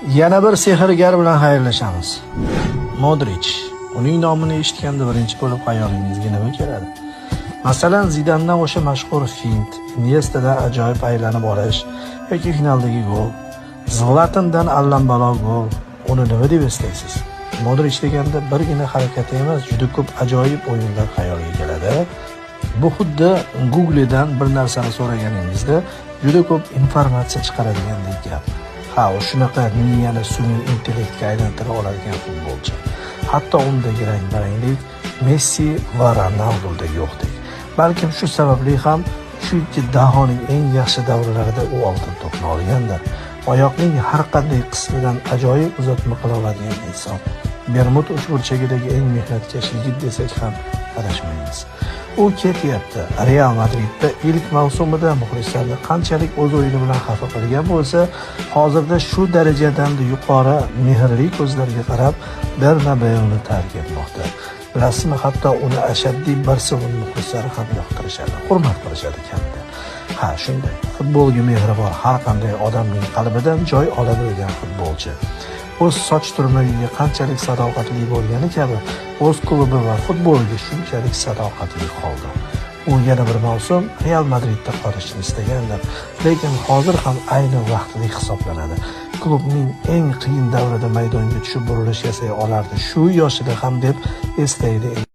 Yana bir sehrgar bilan xayrlashamiz. Modrich. Uning nomini eshitganda birinchi bo'lib xayolingizga nima keladi? Masalan, Zidandan o'sha mashhur fint, Iniestadan ajoyib aylanib olish yoki finaldagi gol, Zlatandan allambalo gol. Uni nima deb eslaysiz? Modrich deganda birgina harakati emas, juda ko'p ajoyib o'yinlar xayolga keladi. Bu xuddi Google'dan bir narsani so'raganingizda juda ko'p informatsiya chiqaradigandek gap. Ha, o shunaqa miyani sun'iy intellektga aylantira oladigan futbolchi. Hatto undagi rang-baranglik Messi va Ronaldoda yo'qdek. Balkim shu sababli ham shu ikki dahoning eng yaxshi davrlarida u oltin to'pni olgandir. Oyoqning har qanday qismidan ajoyib uzatma qila oladigan inson. Bermud uchburchagidagi eng mehnatkash yigit desak ham adashmaymiz. U ketyapti. Real Madridda ilk mavsumida muxlislarni qanchalik o'z o'yini bilan xafa qilgan bo'lsa, hozirda shu darajadan yuqori mehrli ko'zlarga qarab Bernabeyuni tark etmoqda. Bilasizmi, hatto uni ashaddiy Barselona muxlislari ham yoqtirishadi, hurmat qilishadi kamida. Ha, shunday. Futbolga mehri bor har qanday odamning qalbidan joy ola bilgan futbolchi. O'z soch turmagiga qanchalik sadoqatli bo'lgani kabi, o'z klubi va futboliga shunchalik sadoqatli qoldi. U yana bir mavsum Real Madridda qolishni istagandir, lekin hozir ham ayni vaqtdek hisoblanadi. Klubning eng qiyin davrida maydonga tushib burilish yasay olardi, shu yoshida ham deb eslaydi.